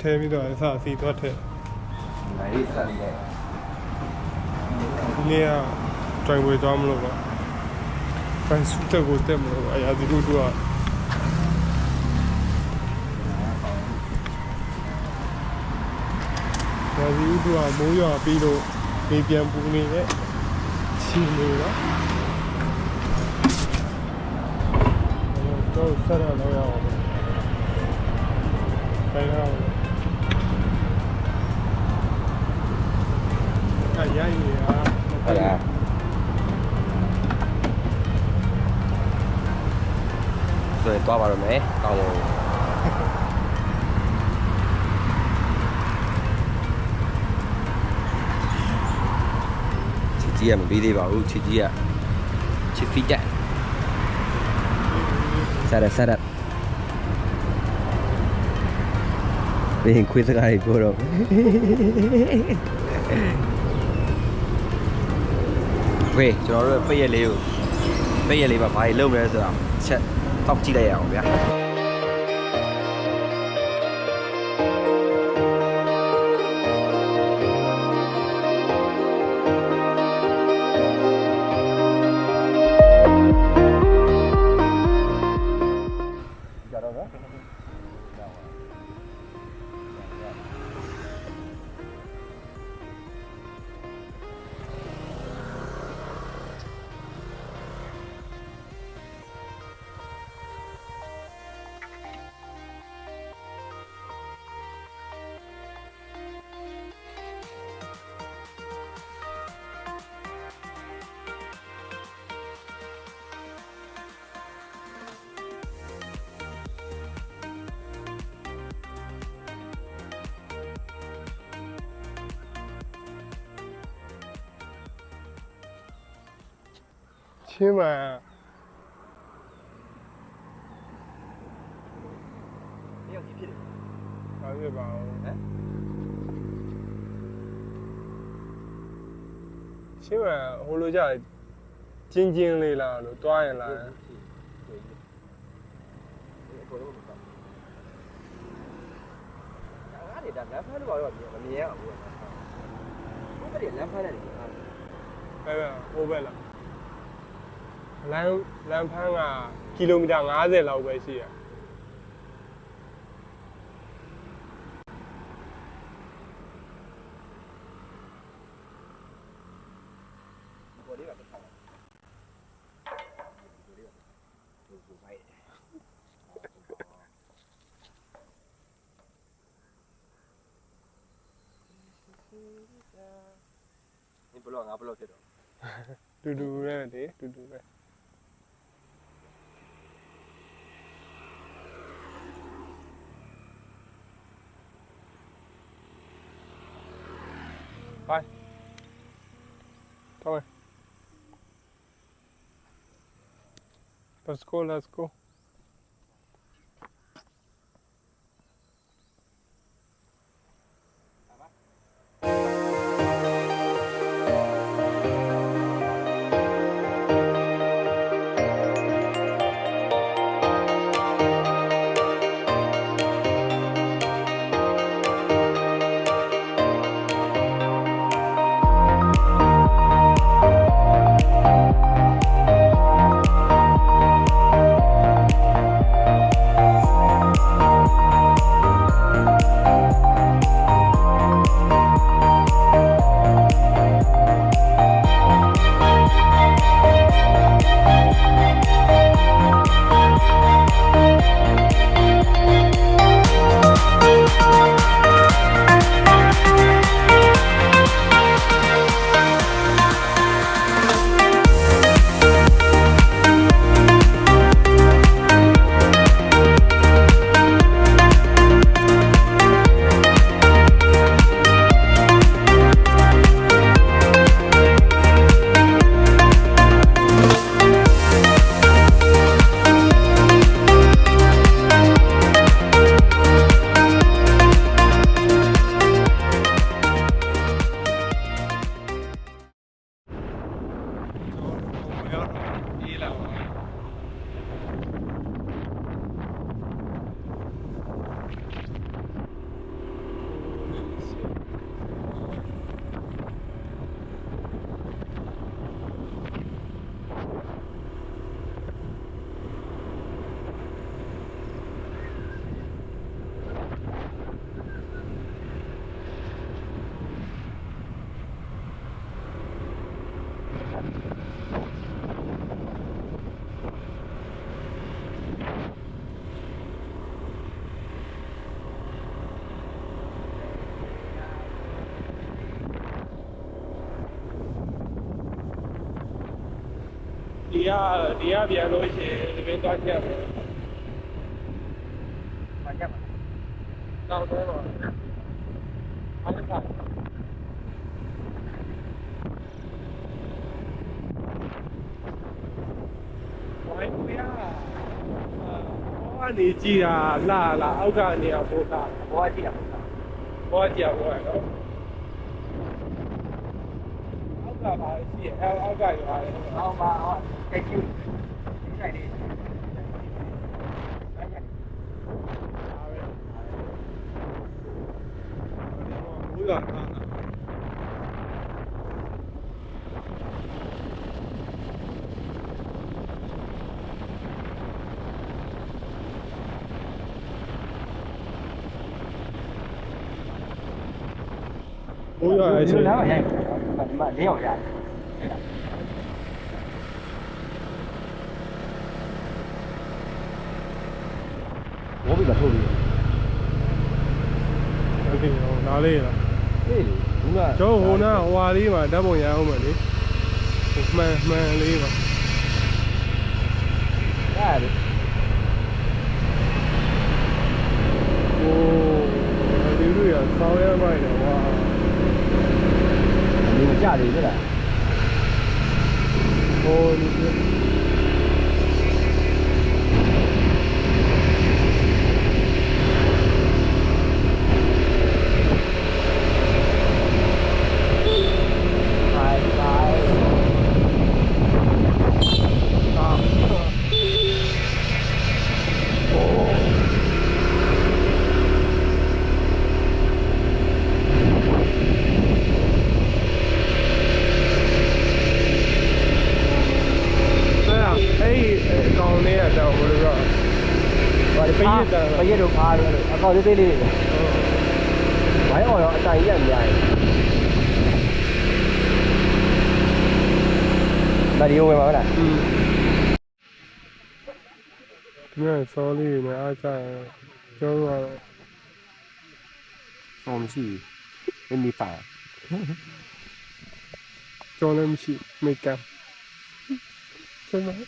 ထဲပြီးတော့အစားစီသွားထဲဒီနေ့က driveway သွားမလို့ပါဖန်စုတက်ကိုတက်မလို့အရာဒီလိုတော့ဒါဒီဥဒ္ဓကမိုးရွာပြီးတော့နေပြန်ပူနေတဲ့ချီနေတော့ဆက်ရတော့ရအောင်ไปแล้วใหญ่ๆอ่ะอะไรဆိုရင်သွားပါတော့မယ်ကောင်းလို့ချီကြီးကမပြီးသေးပါဘူးချီကြီးကချီဖီတက်ဆက်ရက်ဘယ်ခွေးစကားတွေပြောတော့ဝေးကျွန်တော်တို့ပိတ်ရက်လေးပါဘာတွေလုပ်မလဲဆိုတာချက်တောက်ကြည့်လိုက်ရအောင်ဗျာချင်းမှာတယောက်ကြီးဖြစ်တယ်။ဘာဖြစ်ပါဦး။ဟမ်ချင်းမှာဟိုလိုကြကျင်းလေးလားလို့တွားရင်လား။အားရတာလမ်းဖမ်းလို့တော့မမြင်ရဘူး။ဘုရားလမ်းဖမ်းတယ်။ဟိုဘက်လား။လမ်းဖန်းကကီလိုမီတာ50လောက်ပဲရှိရဘောလေးကတစ်ခါဒီဘလော့ငါဘလော့ဖြစ်တော့တူတူပဲလေတူတူပဲBye. Come on. Let's go. ပြန်လို့ရှိရင်ဒီပင်သွားချက်မယ် ဘာချက်ပါ နောက်တော့အားလုံးပါဝိုင်းပြဘောကနေကြည့်တာလာအောက်ကနေအောင်ပို့တာ ဘောကြည့်တာ ဘောကြည့်ဘောရနော်အောက်ကပါရှိရအောက်ကရွာတယ် အော်ပါအော်တိတ်ကျူးဒီဆိုင်လေးအဲ့ရ ဘူးလာတာ ဘိုးရအချင်း လာရိုက်ဒီမှာလေးအောင်ရတယ်ဝိုးပြီးတော့ထုတ်ပြီး โอเคဟိုနားလေးလား အေးလေဘူးက ကျောင်းဟိုနားဟွာလေးမှာဓာတ်ပုံရအောင်မယ်လေဟိုမှန်လေးပါ အဲ့လေ โอ้ဒီလိုရဆောင်းရမိုက်တယ်ကွာ ဒီကြတယ်ကြလား ဟိုဒီ ဘိုင်ဘိုင် အာအဲ့ကောင်လေးကတော့ဘယ်လိုတော့ ဘာဒီပရက်တို့အားတယ်အကောက်သေးသေးလေးတွေဘိုင်အော်ရောအတိုင်ရက်များတယ်ဒါဒီဝင်ပါမလား ဒီနေ့စောလေးနဲ့အားကြကျောင်းတော့ ဆောင်းမရှိဘူးမီပါ ကျောင်းလည်းမရှိမိတ်ကပ်ဆက်မ ပ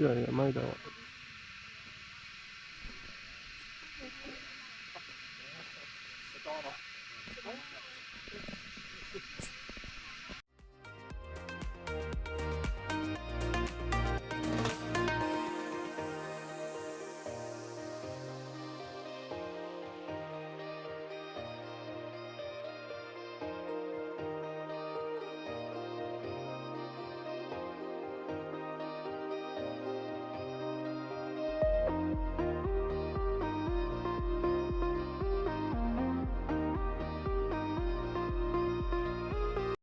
ြရမိုက်တော့